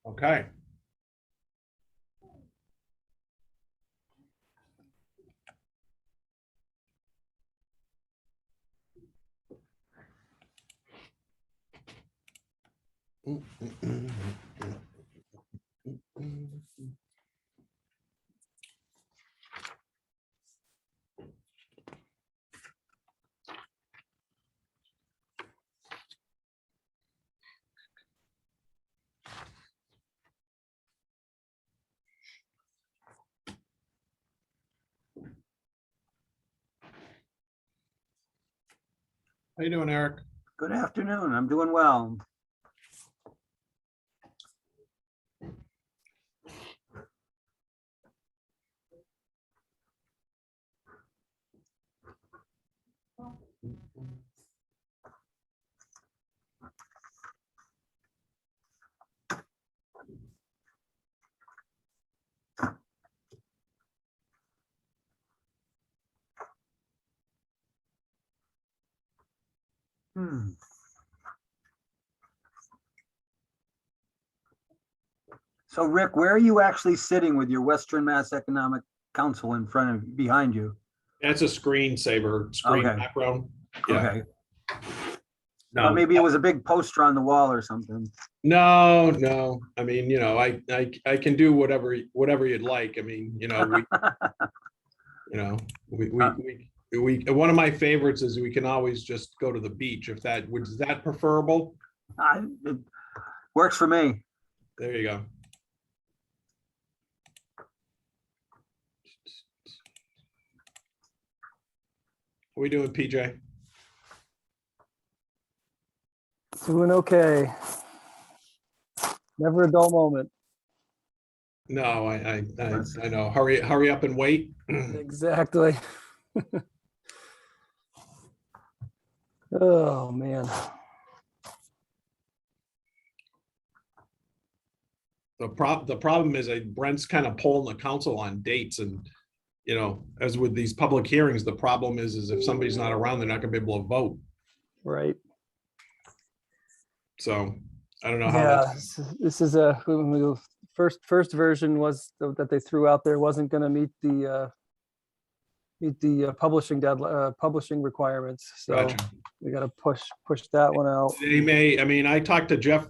Okay. How you doing, Eric? Good afternoon. I'm doing well. So Rick, where are you actually sitting with your Western Mass Economic Council in front of, behind you? That's a screensaver screen Okay. background. Yeah. Okay. No, Well, maybe it was a big poster on the wall or something. no. I mean, you know, I can do whatever you'd like. I mean, you know, we one of my favorites is we can always just go to the beach if that is that preferable. It works for me. There you go. How we doing, PJ? Doing okay. Never a dull moment. No, I know. Hurry up and wait. Exactly. Oh, man. The problem is Brent's kind of polling the council on dates, and you know, as with these public hearings, the problem is if somebody's not around, they're not gonna be able to vote. Right. So I don't know how Yeah, that's this is the first version was that they threw out there wasn't going to meet the publishing requirements. So gotcha. we got to push that one out. They may, I mean, I talked to Jeff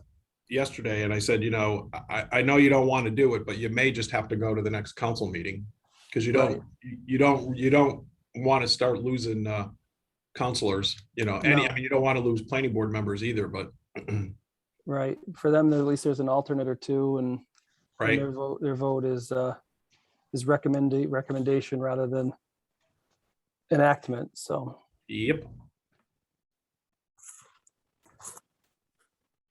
yesterday and I said, you know, I know you don't want to do it, but you may just have to go to the next council meeting because you don't want to start losing counselors, you know, I mean, you don't want to lose planning board members either, but right. For them, at least there's an alternate or two, and right. their vote is recommendation rather than enactment. So Yep.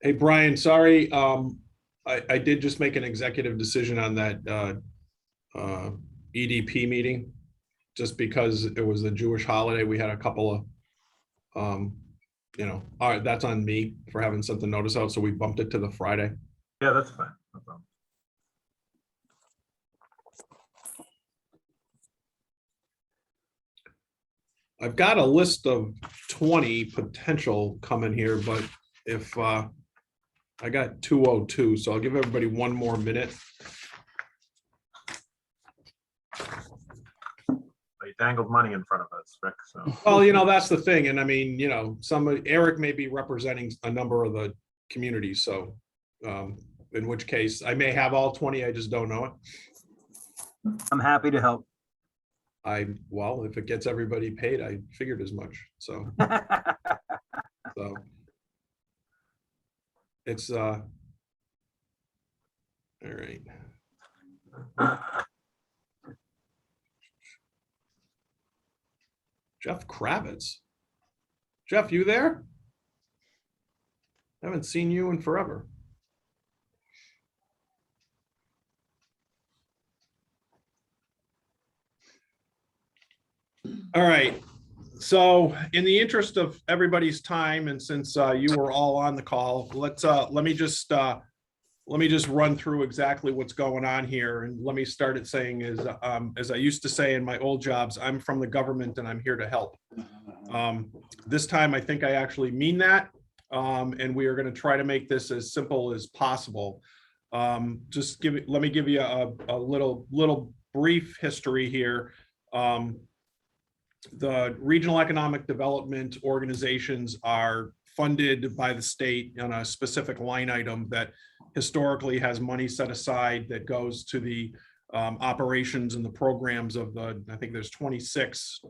Hey, Brian, sorry. I did just make an executive decision on that EDP meeting, just because it was a Jewish holiday. We had a couple of, you know, all right, that's on me for having sent the notice out. So we bumped it to the Friday. Yeah, that's fine. No problem. I've got a list of 20 potential coming here, but if I got 202, so I'll give everybody one more minute. You dangled money in front of us, Rick. So Well, you know, that's the thing. And I mean, you know, Eric may be representing a number of the communities. So in which case I may have all 20. I just don't know it. I'm happy to help. Well, if it gets everybody paid, I figured as much. So, so it's all right. Jeff Kravitz. Jeff, you there? I haven't seen you in forever. All right. So in the interest of everybody's time, and since you were all on the call, let me just run through exactly what's going on here. And let me start it saying is, as I used to say in my old jobs, I'm from the government and I'm here to help. This time, I think I actually mean that. And we are going to try to make this as simple as possible. Let me give you a little brief history here. The regional economic development organizations are funded by the state on a specific line item that historically has money set aside that goes to the operations and the programs of I think there's 26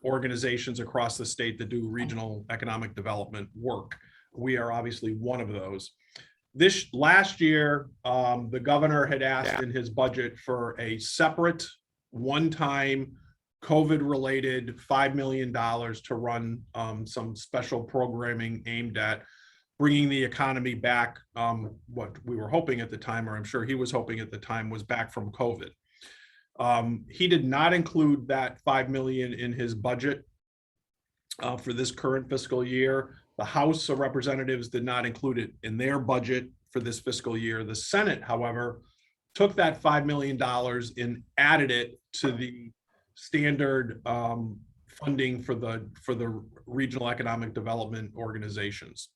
organizations across the state that do regional economic development work. We are obviously one of those. This last year, the governor had asked in his budget for a separate one-time COVID-related $5 million to run some special programming aimed at bringing the economy back. What we were hoping at the time, or I'm sure he was hoping at the time, was back from COVID. He did not include that $5 million in his budget for this current fiscal year. The House of Representatives did not include it in their budget for this fiscal year. The Senate, however, took that $5 million and added it to the standard funding for the regional economic development organizations.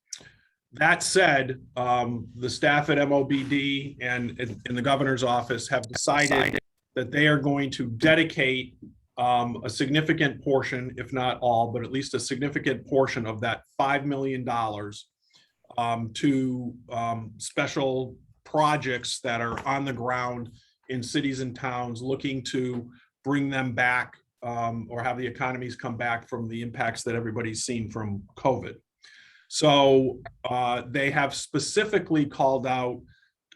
That said, the staff at MOBD and the governor's office have decided that they are going to dedicate a significant portion, if not all, but at least a significant portion of that $5 million to special projects that are on the ground in cities and towns, looking to bring them back or have the economies come back from the impacts that everybody's seen from COVID. So they have specifically called out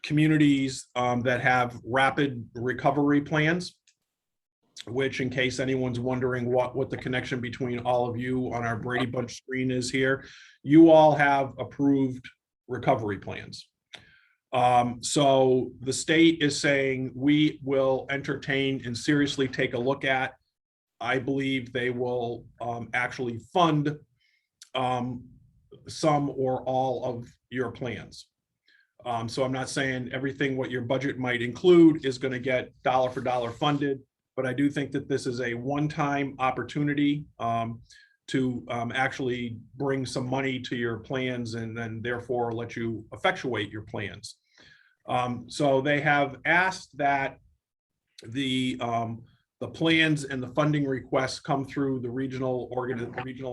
communities that have rapid recovery plans, which, in case anyone's wondering what the connection between all of you on our Brady Bunch screen is here, you all have approved recovery plans. So the state is saying we will entertain and seriously take a look at. I believe they will actually fund some or all of your plans. So I'm not saying everything what your budget might include is going to get dollar for dollar funded, but I do think that this is a one-time opportunity to actually bring some money to your plans and then therefore let you effectuate your plans. So they have asked that the plans and the funding requests come through the regional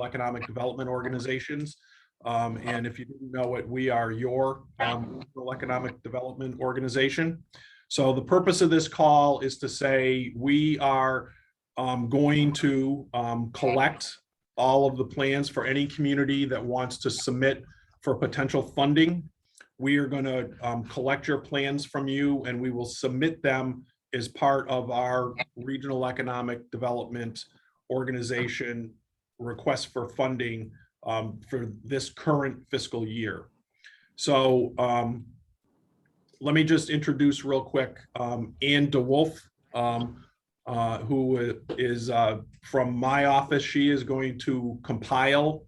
economic development organizations. And if you didn't know it, we are your regional economic development organization. So the purpose of this call is to say we are going to collect all of the plans for any community that wants to submit for potential funding. We are going to collect your plans from you, and we will submit them as part of our regional economic development organization request for funding for this current fiscal year. So let me just introduce real quick Ann DeWolf, who is from my office. She is going to compile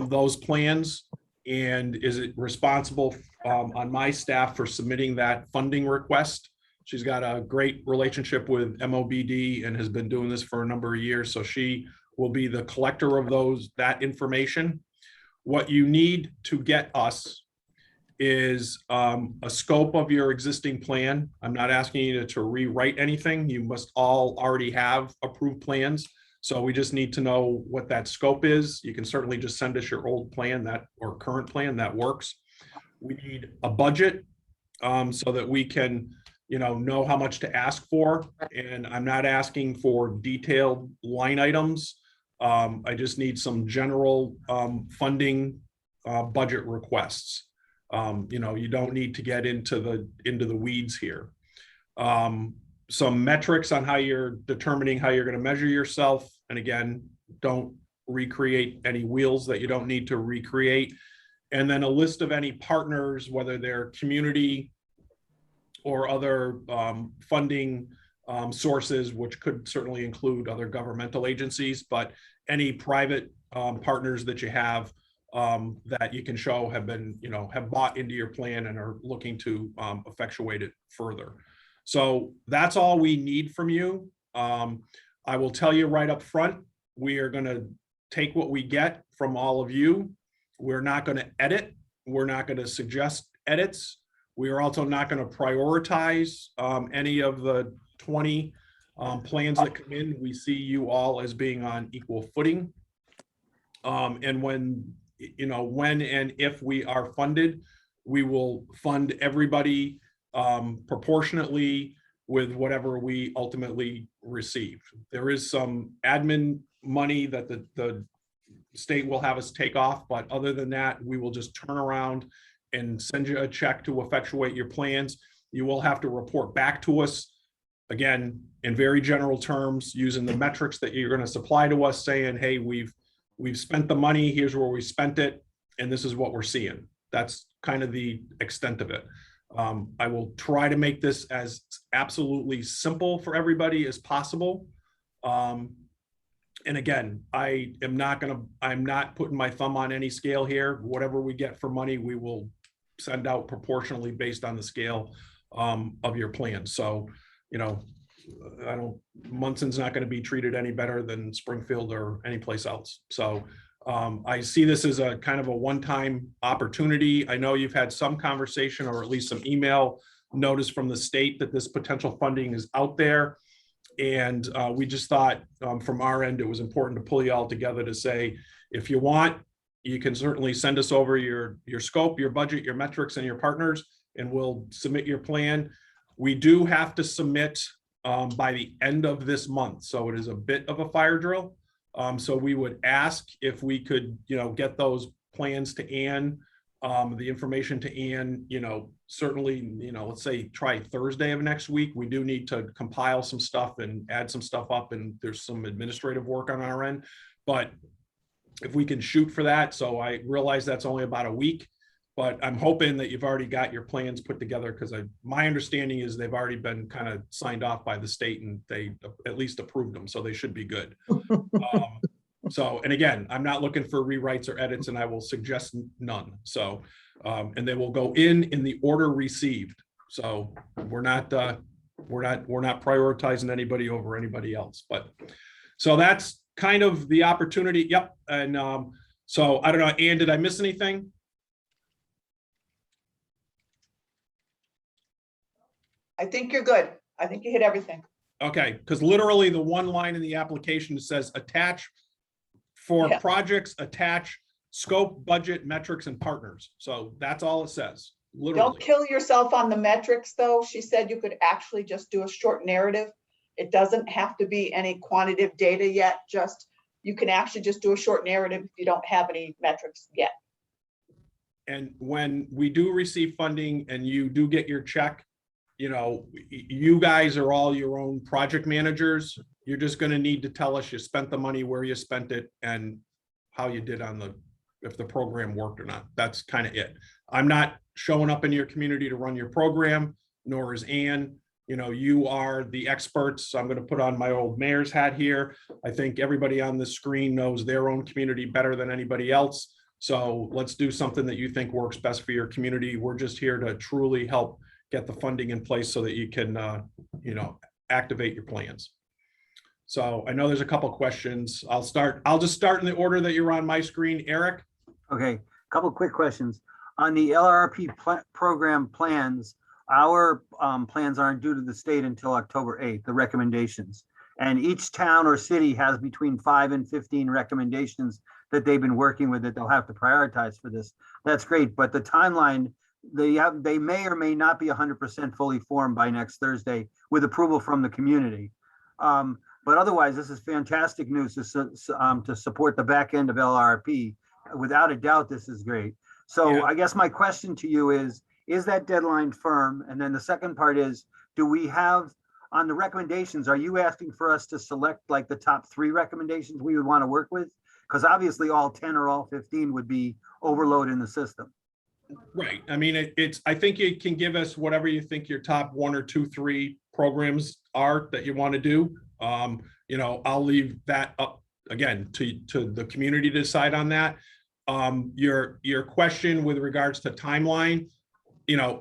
those plans and is responsible on my staff for submitting that funding request. She's got a great relationship with MOBD and has been doing this for a number of years. So she will be the collector of that information. What you need to get us is a scope of your existing plan. I'm not asking you to rewrite anything. You must all already have approved plans. So we just need to know what that scope is. You can certainly just send us your old plan or current plan that works. We need a budget so that we can know how much to ask for. And I'm not asking for detailed line items. I just need some general funding budget requests. You don't need to get into the weeds here. Some metrics on how you're determining how you're going to measure yourself. And again, don't recreate any wheels that you don't need to recreate. And then a list of any partners, whether they're community or other funding sources, which could certainly include other governmental agencies, but any private partners that you have that you can show have bought into your plan and are looking to effectuate it further. So that's all we need from you. I will tell you right up front, we are going to take what we get from all of you. We're not going to edit. We're not going to suggest edits. We are also not going to prioritize any of the 20 plans that come in. We see you all as being on equal footing. And when and if we are funded, we will fund everybody proportionately with whatever we ultimately receive. There is some admin money that the state will have us take off, but other than that, we will just turn around and send you a check to effectuate your plans. You will have to report back to us, again, in very general terms, using the metrics that you're going to supply to us, saying, hey, we've spent the money, here's where we spent it, and this is what we're seeing. That's kind of the extent of it. I will try to make this as absolutely simple for everybody as possible. And again, I'm not putting my thumb on any scale here. Whatever we get for money, we will send out proportionally based on the scale of your plan. So, Munson's not going to be treated any better than Springfield or any place else. So I see this as a kind of a one-time opportunity. I know you've had some conversation or at least some email notice from the state that this potential funding is out there. And we just thought from our end, it was important to pull you all together to say, if you want, you can certainly send us over your scope, your budget, your metrics, and your partners, and we'll submit your plan. We do have to submit by the end of this month. So it is a bit of a fire drill. So we would ask if we could, get those plans to Ann, the information to Ann, certainly, let's say try Thursday of next week. We do need to compile some stuff and add some stuff up, and there's some administrative work on our end. But if we can shoot for that, so I realize that's only about a week, but I'm hoping that you've already got your plans put together, because my understanding is they've already been kind of signed off by the state and they at least approved them, so they should be good. So, and again, I'm not looking for rewrites or edits, and I will suggest none. So, and they will go in the order received. So we're not prioritizing anybody over anybody else. But so that's kind of the opportunity. Yep. And so I don't know, Ann, did I miss anything? I think you're good. I think you hit everything. Okay, because literally the one line in the application says attach for Yeah. projects, attach scope, budget, metrics, and partners. So that's all it says, literally. Don't kill yourself on the metrics, though. She said you could actually just do a short narrative. It doesn't have to be any quantitative data yet. You can actually just do a short narrative if you don't have any metrics yet. And when we do receive funding and you do get your check, you guys are all your own project managers. You're just going to need to tell us you spent the money, where you spent it, and how you did if the program worked or not. That's kind of it. I'm not showing up in your community to run your program, nor is Ann. You are the experts. So I'm going to put on my old mayor's hat here. I think everybody on the screen knows their own community better than anybody else. So let's do something that you think works best for your community. We're just here to truly help get the funding in place so that you can, activate your plans. So I know there's a couple of questions. I'll just start in the order that you're on my screen. Eric? Okay, couple quick questions. On the LRRP program plans, our plans aren't due to the state until October 8th, the recommendations. And each town or city has between 5 and 15 recommendations that they've been working with that they'll have to prioritize for this. That's great, but the timeline, they may or may not be 100% fully formed by next Thursday with approval from the community. But otherwise, this is fantastic news to support the back end of LRRP. Without a doubt, this is great. So Yeah. I guess my question to you is that deadline firm? And then the second part is, do we have on the recommendations, are you asking for us to select like the top 3 recommendations we would want to work with? Because obviously all 10 or all 15 would be overload in the system. Right. I mean, I think you can give us whatever you think your top 1 or 2, 3 programs are that you want to do. I'll leave that up again to the community to decide on that. Your question with regards to timeline,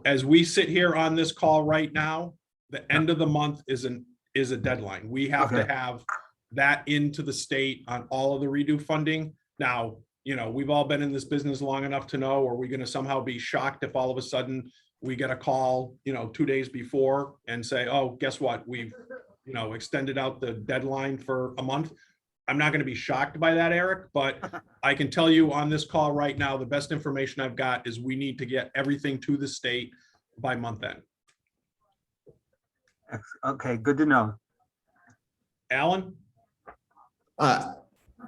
as we sit here on this call right now, the end of the month is a deadline. We have to have that into the state on all of the redo funding. Now, we've all been in this business long enough to know, are we going to somehow be shocked if all of a sudden we get a call, 2 days before and say, oh, guess what? We've, extended out the deadline for a month. I'm not going to be shocked by that, Eric, but I can tell you on this call right now, the best information I've got is we need to get everything to the state by month end. Okay, good to know. Alan?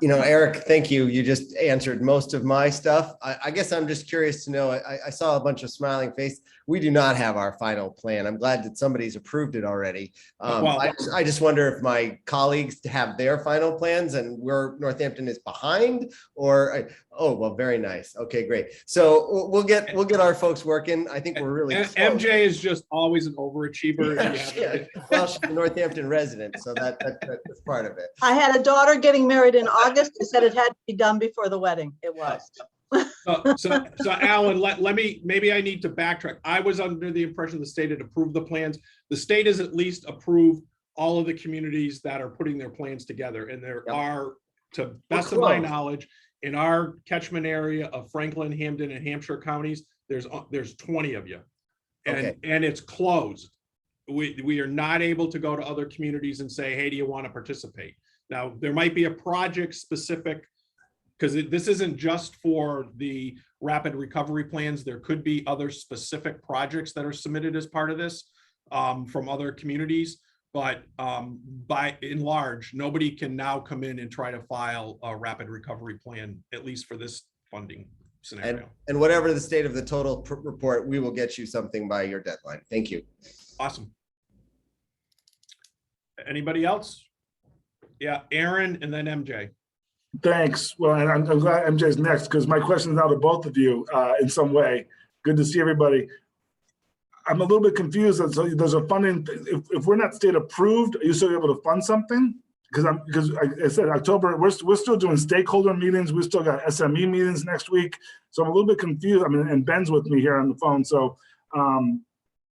Eric, thank you. You just answered most of my stuff. I guess I'm just curious to know, I saw a bunch of smiling faces. We do not have our final plan. I'm glad that somebody's approved it already. Well- I just wonder if my colleagues have their final plans and Northampton is behind, or, oh, well, very nice. Okay, great. So we'll get our folks working. I think we're really close. MJ is just always an overachiever. Yeah. Well, she's a Northampton resident, so that's part of it. I had a daughter getting married in August. I said it had to be done before the wedding. It was. So Alan, maybe I need to backtrack. I was under the impression the state had approved the plans. The state has at least approved all of the communities that are putting their plans together. And there are, to best of my knowledge, in our catchment area of Franklin, Hampden, and Hampshire counties, there's 20 of you. And it's closed. We are not able to go to other communities and say, hey, do you want to participate? Now, there might be a project specific, because this isn't just for the rapid recovery plans. There could be other specific projects that are submitted as part of this from other communities. But by and large, nobody can now come in and try to file a rapid recovery plan, at least for this funding scenario. And whatever the state of the total report, we will get you something by your deadline. Thank you. Awesome. Anybody else? Yeah, Aaron and then MJ. Thanks. Well, and I'm glad MJ's next because my question is now to both of you in some way. Good to see everybody. I'm a little bit confused. So there's a funding. If we're not state approved, are you still able to fund something? Because I said October, we're still doing stakeholder meetings. We still got SME meetings next week. So I'm a little bit confused. I mean, and Ben's with me here on the phone. So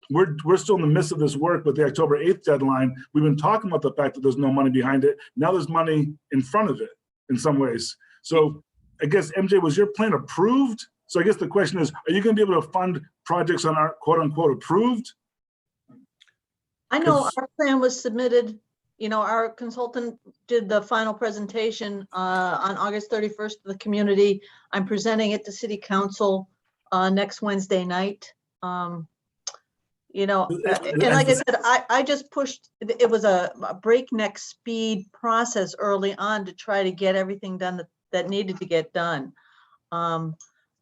we're still in the midst of this work with the October 8th deadline. We've been talking about the fact that there's no money behind it. Now there's money in front of it in some ways. So I guess, MJ, was your plan approved? So I guess the question is, are you going to be able to fund projects on our quote unquote approved? I know our plan was submitted, our consultant did the final presentation on August 31st to the community. I'm presenting it to City Council next Wednesday night. And like I said, I just pushed, it was a breakneck speed process early on to try to get everything done that needed to get done. And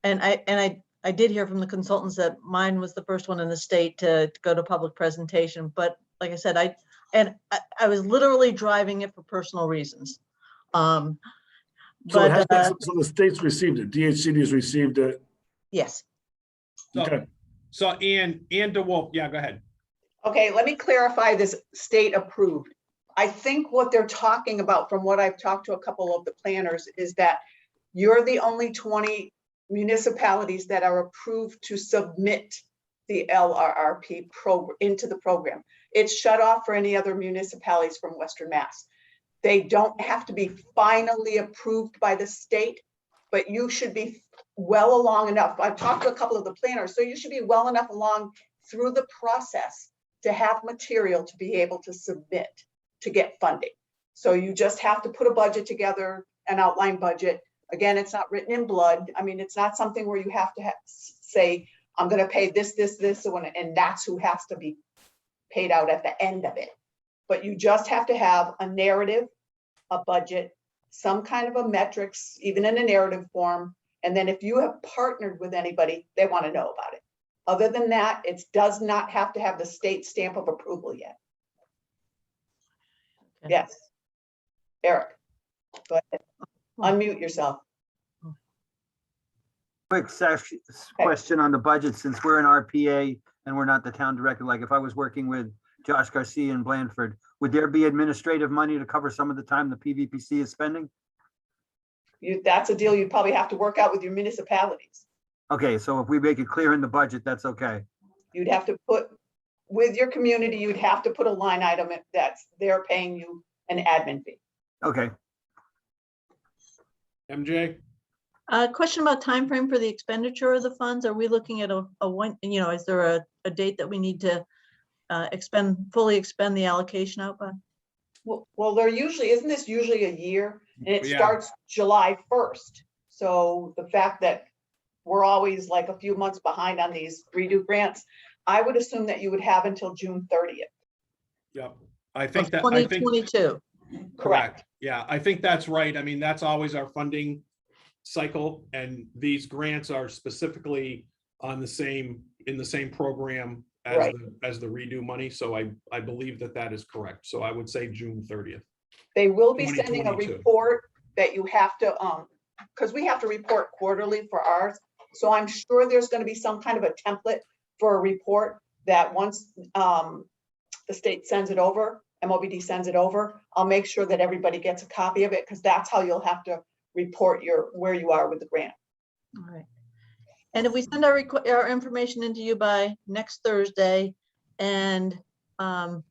I did hear from the consultants that mine was the first one in the state to go to public presentation. But like I said, I was literally driving it for personal reasons. So the state's received it, DHCD's received it. Yes. Okay. So Ann DeWolf, yeah, go ahead. Okay, let me clarify this state approved. I think what they're talking about, from what I've talked to a couple of the planners, is that you're the only 20 municipalities that are approved to submit the LRRP program into the program. It's shut off for any other municipalities from Western Mass. They don't have to be finally approved by the state, but you should be well along enough. I've talked to a couple of the planners, so you should be well enough along through the process to have material to be able to submit to get funding. So you just have to put a budget together, an outline budget. Again, it's not written in blood. I mean, it's not something where you have to say, I'm going to pay this, and that's who has to be paid out at the end of it. But you just have to have a narrative, a budget, some kind of a metrics, even in a narrative form. And then if you have partnered with anybody, they want to know about it. Other than that, it does not have to have the state stamp of approval yet. Okay. Yes. Eric, go ahead. Unmute yourself. Quick question on the budget, since we're an RPA and we're not the town director. Like if I was working with Josh Garcia in Blandford, would there be administrative money to cover some of the time the PVPC is spending? That's a deal you'd probably have to work out with your municipalities. Okay, so if we make it clear in the budget, that's okay. You'd have to put, with your community, you'd have to put a line item that's they're paying you an admin fee. Okay. MJ? Question about time frame for the expenditure of the funds. Are we looking at a one, is there a date that we need to fully expend the allocation out by? Well, there usually, isn't this usually a year? And it Yeah. starts July 1st. So the fact that we're always like a few months behind on these redo grants, I would assume that you would have until June 30th. Yep. I think that, 2022. correct. Yeah, I think that's right. I mean, that's always our funding cycle, and these grants are specifically in the same program as Right. as the redo money. So I believe that is correct. So I would say June 30th. They will be sending a 2022. report that you have to, because we have to report quarterly for ours. So I'm sure there's going to be some kind of a template for a report that once the state sends it over, MOBD sends it over, I'll make sure that everybody gets a copy of it, because that's how you'll have to report where you are with the grant. All right. And if we send our information into you by next Thursday, and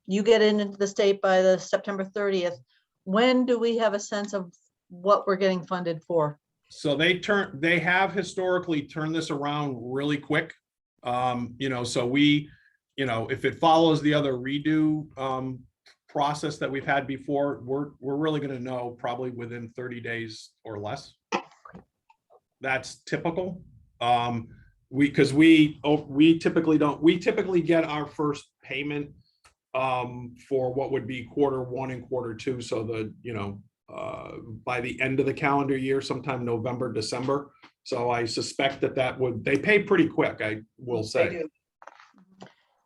you get into the state by the September 30th, when do we have a sense of what we're getting funded for? So they have historically turned this around really quick. So we, if it follows the other redo process that we've had before, we're really going to know probably within 30 days or less. That's typical. We typically get our first payment for what would be Q1 and Q2. So by the end of the calendar year, sometime November, December. So I suspect they pay pretty quick, I will They say. do.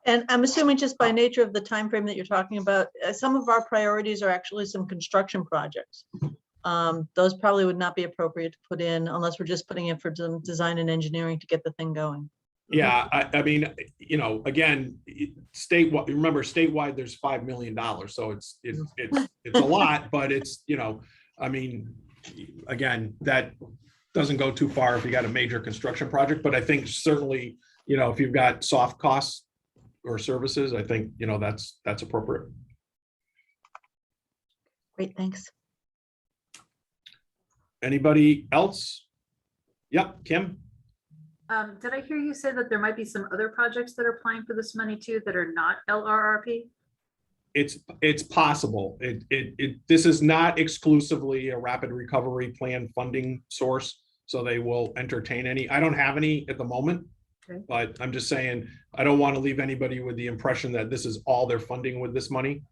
And I'm assuming just by nature of the time frame that you're talking about, some of our priorities are actually some construction projects. Those probably would not be appropriate to put in unless we're just putting in for some design and engineering to get the thing going. Yeah, I mean, again, remember statewide, there's $5 million. So it's a lot, but it's, I mean, again, that doesn't go too far if you got a major construction project, but I think certainly, if you've got soft costs or services, I think, that's appropriate. Great, thanks. Anybody else? Yep, Kim? Did I hear you say that there might be some other projects that are applying for this money too that are not LRRP? It's possible. This is not exclusively a rapid recovery plan funding source, so they will entertain any. I don't have any at the moment, Okay. but I'm just saying, I don't want to leave anybody with the impression that this is all they're funding with this money,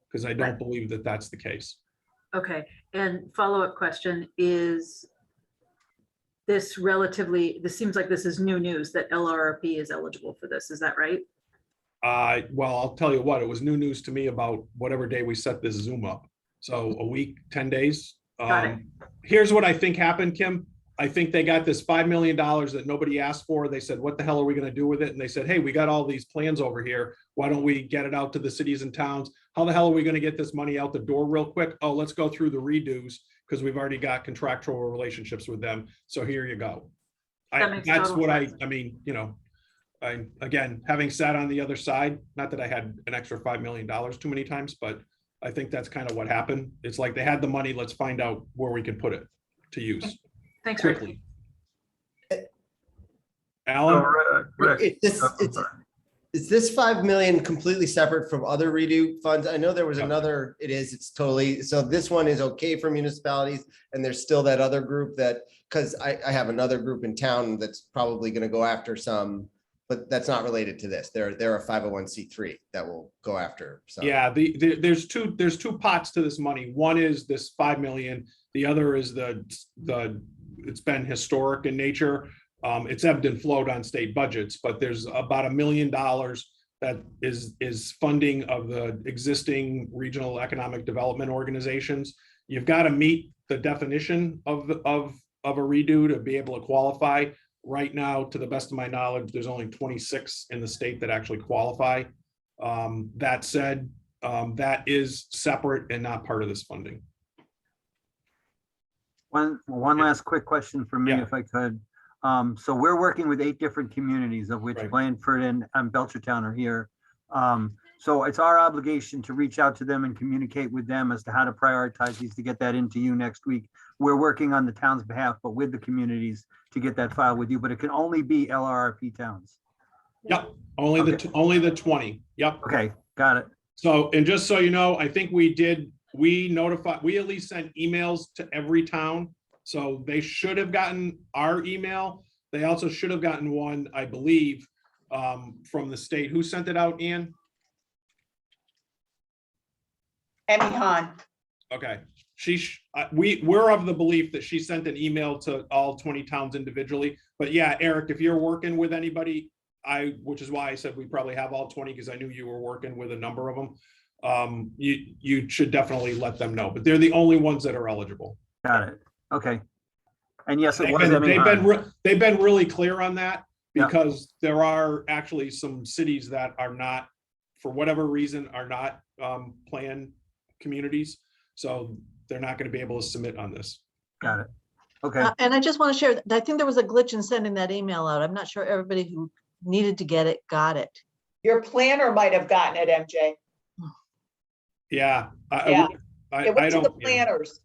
because I don't Right. believe that that's the case. Okay, and follow-up question is, this seems like this is new news that LRRP is eligible for this, is that right? Well, I'll tell you what, it was new news to me about whatever day we set this Zoom up. So a week, 10 days. Got it. Here's what I think happened, Kim. I think they got this $5 million that nobody asked for. They said, what the hell are we going to do with it? And they said, hey, we got all these plans over here. Why don't we get it out to the cities and towns? How the hell are we going to get this money out the door real quick? Oh, let's go through the redos, because we've already got contractual relationships with them. So here you go. That makes That's total what sense. I mean, again, having sat on the other side, not that I had an extra $5 million too many times, but I think that's kind of what happened. It's like they had the money, let's find out where we can put it to use Thanks, Rick. quickly. So, Alan? Rick, It's- Is this 5 million completely separate from other redo funds? I know there was Yep. another, it's totally, so this one is okay for municipalities, and there's still that other group that, because I have another group in town that's probably gonna go after some, but that's not related to this. They're a 501c3 that will go after some. Yeah, there's two pots to this money. One is this 5 million. The other is it's been historic in nature. It's ebbed and flowed on state budgets, but there's about $1 million that is funding of the existing regional economic development organizations. You've got to meet the definition of a redo to be able to qualify. Right now, to the best of my knowledge, there's only 26 in the state that actually qualify. That said, that is separate and not part of this funding. One last quick question for me, Yeah. if I could. So we're working with 8 different communities, of which Right. Blandford and Belchertown are here. So it's our obligation to reach out to them and communicate with them as to how to prioritize these, to get that into you next week. We're working on the town's behalf, but with the communities to get that filed with you, but it can only be LRRP towns. Yep, only the 20. Yep. Okay, got it. So, and just so you know, I think we at least sent emails to every town. So they should have gotten our email. They also should have gotten one, I believe, from the state. Who sent it out, Ian? Emmy Hahn. Okay, we're of the belief that she sent an email to all 20 towns individually. But yeah, Eric, if you're working with anybody, which is why I said we probably have all 20, because I knew you were working with a number of them. You should definitely let them know, but they're the only ones that are eligible. Got it. Okay. And yes, it was Emmy Hahn. They've been really clear on that, because there are actually some cities that are not, for whatever reason, are not planned communities. So they're not going to be able to submit on this. Got it. Okay. And I just want to share, I think there was a glitch in sending that email out. I'm not sure everybody who needed to get it got it. Your planner might have gotten it, MJ. Yeah. Yeah. I It went to don't, the planners.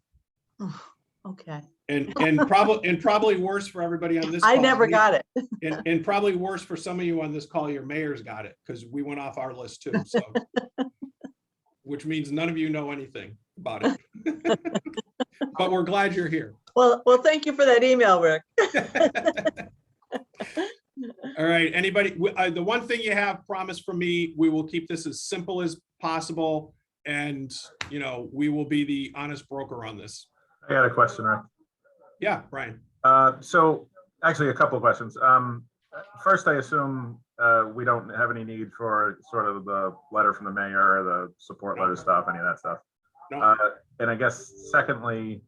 Okay. and probably worse for everybody on this. I call. never got it. And probably worse for some of you on this call, your mayors got it, because we went off our list too. So, which means none of you know anything about it. But we're glad you're here. Well, thank you for that email, Rick. All right, anybody, the one thing you have promised from me, we will keep this as simple as possible. And, we will be the honest broker on this. I got a question, Rick. Yeah, Brian. So actually a couple of questions. First, I assume we don't have any need for sort of the letter from the mayor or the support letter stuff, any of that stuff. No. And I guess secondly,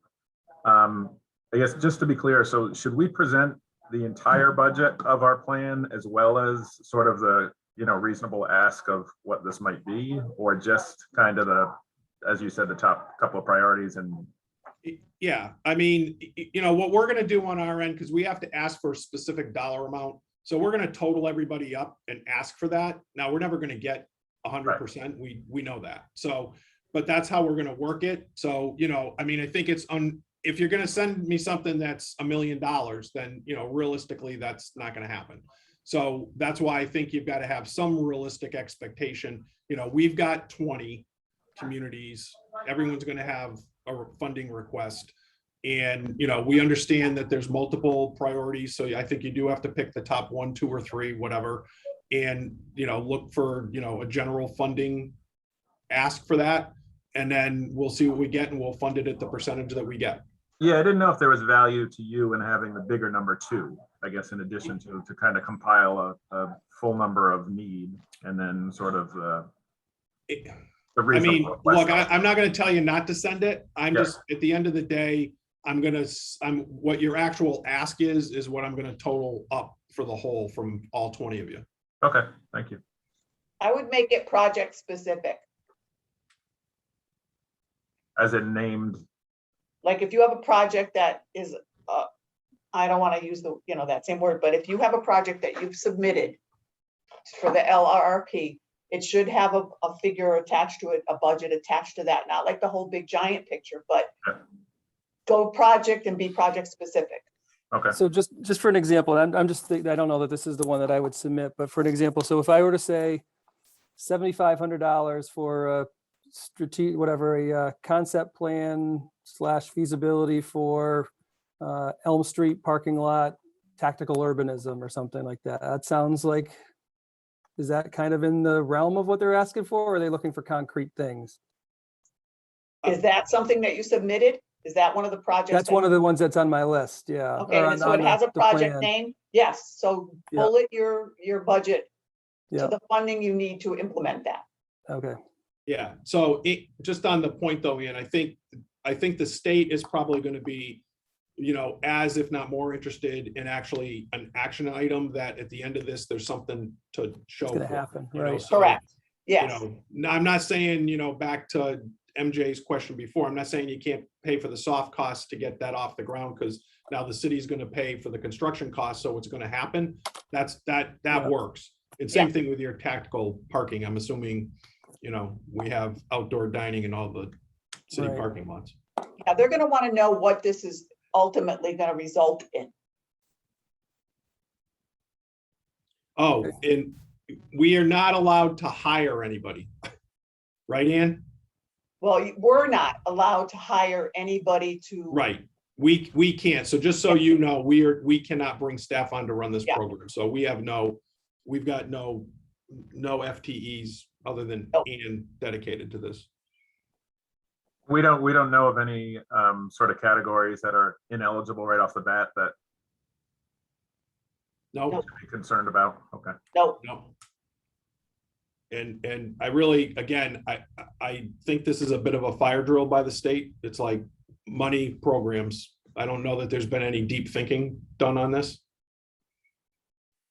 I guess just to be clear, so should we present the entire budget of our plan as well as sort of the, reasonable ask of what this might be, or just kind of the, as you said, the top couple of priorities? And yeah, I mean, what we're going to do on our end, because we have to ask for a specific dollar amount. So we're going to total everybody up and ask for that. Now, we're never going to get 100%. We know that. So, but that's how we're going to work it. So, I mean, I think if you're going to send me something that's $1 million, then, realistically, that's not going to happen. So that's why I think you've got to have some realistic expectation. We've got 20 communities. Everyone's going to have a funding request. And, we understand that there's multiple priorities. So I think you do have to pick the top 1, 2, or 3, whatever. And, look for, a general funding ask for that. And then we'll see what we get, and we'll fund it at the percentage that we get. yeah, I didn't know if there was value to you in having the bigger number 2, I guess, in addition to kind of compile a full number of need, and then sort of the reasonable request. Look, I'm not going to tell you not to send it. I'm just, at the end of the day, what your actual ask is what I'm going to total up for the whole from all 20 of you. Okay, thank you. I would make it project specific. As in named. Like if you have a project that is, I don't want to use the, that same word, but if you have a project that you've submitted for the LRRP, it should have a figure attached to it, a budget attached to that, not like the whole big giant picture, but go project and be project specific. Okay. So just for an example, I'm just thinking, I don't know that this is the one that I would submit, but for an example, so if I were to say $7,500 for a strategic, a concept plan / feasibility for Elm Street parking lot, tactical urbanism or something like that. That sounds like, is that kind of in the realm of what they're asking for, or are they looking for concrete things? Is that something that you submitted? Is that one of the projects? That's one of the ones that's on my list, yeah. Okay, and so it has a project name? Yes, so bullet your budget to the funding you need to implement that. Okay. Yeah, so just on the point though, Ian, I think the state is probably going to be, as if not more interested in actually an action item that at the end of this, there's something to show. It's going to happen, right? So, correct. Yes. I'm not saying, back to MJ's question before, I'm not saying you can't pay for the soft costs to get that off the ground, because now the city's going to pay for the construction costs, so it's going to happen. That works. And same thing with your tactical parking. I'm assuming you know, we have outdoor dining in all the city Right. parking lots. Yeah, they're gonna want to know what this is ultimately gonna result in. Oh, and we are not allowed to hire anybody. Right, Ann? Well, we're not allowed to hire anybody to. Right. We can't. So just so you know, we cannot bring staff on to run this Yeah. program. So we've got no FTEs other than Nope. Ian dedicated to this. We don't know of any sort of categories that are ineligible right off the bat that No, Nope. to be concerned about. Okay. No, no. And I really, again, I think this is a bit of a fire drill by the state. It's like money programs. I don't know that there's been any deep thinking done on this.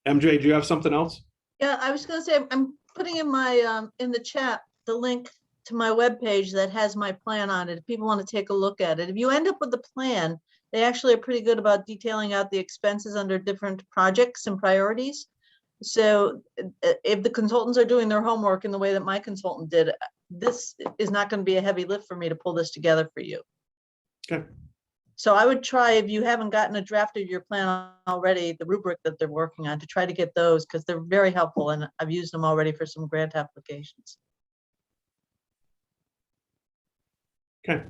MJ, do you have something else? Yeah, I was gonna say, I'm putting in my, in the chat, the link to my webpage that has my plan on it. If people want to take a look at it. If you end up with the plan, they actually are pretty good about detailing out the expenses under different projects and priorities. So if the consultants are doing their homework in the way that my consultant did, this is not going to be a heavy lift for me to pull this together for you. Okay. So I would try, if you haven't gotten a draft of your plan already, the rubric that they're working on, to try to get those, because they're very helpful and I've used them already for some grant applications. Okay.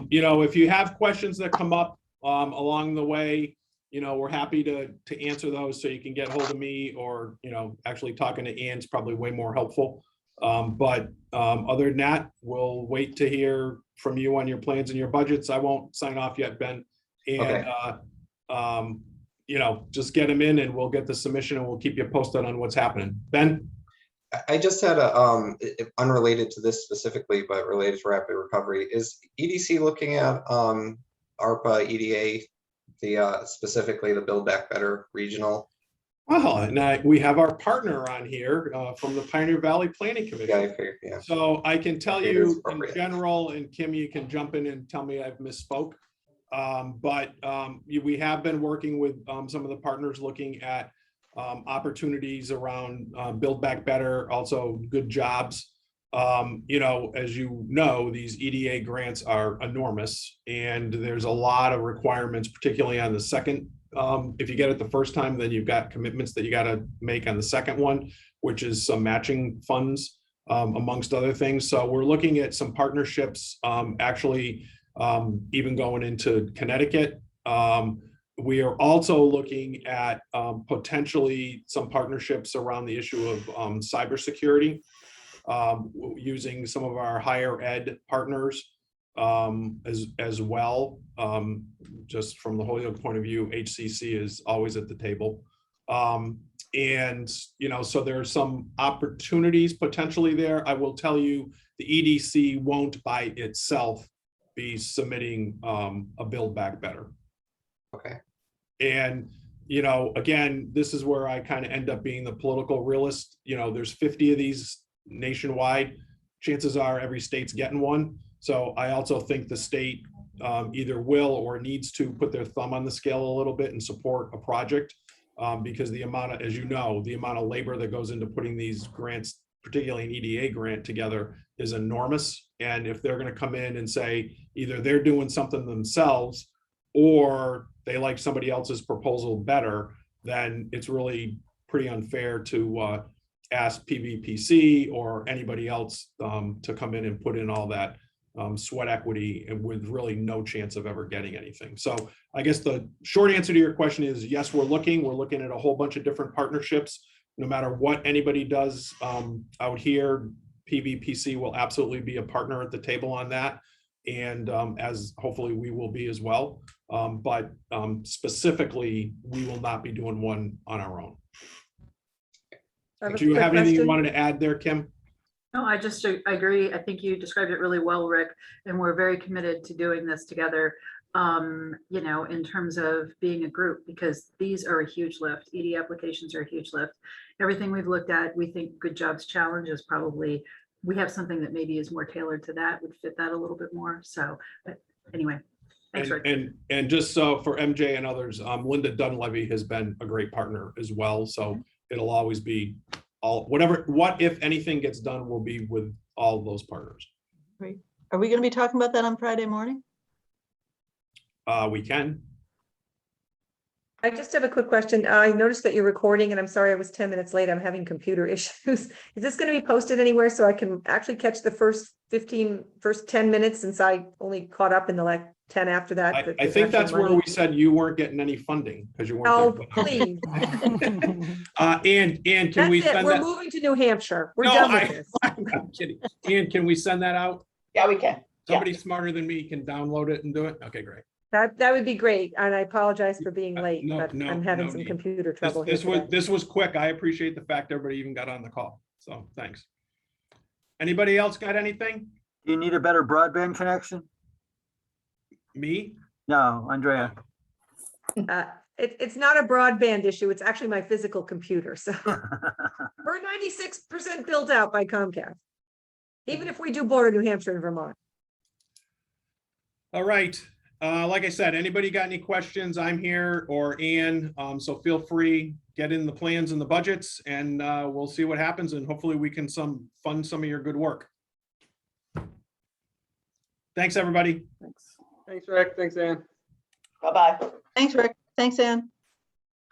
You know, if you have questions that come up along the way, you know, we're happy to answer those, so you can get hold of me, or, you know, actually talking to Ian's probably way more helpful. But other than that, we'll wait to hear from you on your plans and your budgets. I won't sign off yet, Ben. And, you know, just get them in and we'll get the submission and we'll keep you posted on what's happening. Ben? I just had a, unrelated to this specifically, but related to rapid recovery. Is EDC looking at ARPA, EDA, specifically the Build Back Better regional? Well, and we have our partner on here from the Pioneer Valley Planning Commission. Yeah, I figured, yeah. So I can tell It is you in appropriate. general, and Kim, you can jump in and tell me I've misspoke. But we have been working with some of the partners looking at opportunities around Build Back Better, also good jobs. You know, as you know, these EDA grants are enormous, and there's a lot of requirements, particularly on the second. If you get it the first time, then you've got commitments that you got to make on the second one, which is some matching funds, amongst other things. So we're looking at some partnerships, actually, even going into Connecticut. We are also looking at potentially some partnerships around the issue of cybersecurity, using some of our higher ed partners as well. Just from the Holyoke point of view, HCC is always at the table. And, you know, so there are some opportunities potentially there. I will tell you, the EDC won't by itself be submitting a Build Back Better. Okay. And, you know, again, this is where I kind of end up being the political realist. You know, there's 50 of these nationwide. Chances are every state's getting one. So I also think the state either will or needs to put their thumb on the scale a little bit and support a project, because the amount of, as you know, the amount of labor that goes into putting these grants, particularly an EDA grant, together is enormous. And if they're going to come in and say either they're doing something themselves or they like somebody else's proposal better, then it's really pretty unfair to ask PVPC or anybody else to come in and put in all that sweat equity and with really no chance of ever getting anything. So I guess the short answer to your question is yes, we're looking at a whole bunch of different partnerships. No matter what anybody does out here, PVPC will absolutely be a partner at the table on that. And as hopefully we will be as well. But specifically, we will not be doing one on our own. Do you have anything you wanted to add there, Kim? No, I agree. I think you described it really well, Rick, and we're very committed to doing this together, you know, in terms of being a group, because these are a huge lift. ED applications are a huge lift. Everything we've looked at, we think Good Jobs Challenge is probably, we have something that maybe is more tailored to that, would fit that a little bit more. So, but anyway, thanks, Rick. And just so for MJ and others, Linda Dunleavy has been a great partner as well. So it'll always be what if anything gets done will be with all those partners. Are we gonna be talking about that on Friday morning? We can. I just have a quick question. I noticed that you're recording and I'm sorry I was 10 minutes late. I'm having computer issues. Is this going to be posted anywhere so I can actually catch the first 10 minutes since I only caught up in the like 10 after that? I there's think actual that's where money? we said you weren't getting any funding because you weren't. Oh, getting- please. And can we That's it. send We're that? moving to New Hampshire. We're No, done with this. I'm kidding. And can we send that out? Yeah, we can. Yeah. Somebody smarter than me can download it and do it. Okay, great. That would be great. And I apologize for being late, No, but no, I'm having no some need. computer trouble here This was, today. this was quick. I appreciate the fact everybody even got on the call. So thanks. Anybody else got anything? Do you need a better broadband connection? Me? No, Andrea. It's not a broadband issue. It's actually my physical computer. So we're 96% built out by Comcast. Even if we do border New Hampshire and Vermont. All right. Like I said, anybody got any questions? I'm here, or Ann. So feel free, get in the plans and the budgets, and we'll see what happens. And hopefully we can fund some of your good work. Thanks, everybody. Thanks. Thanks, Rick. Thanks, Ann. Bye-bye. Thanks, Rick. Thanks, Ann.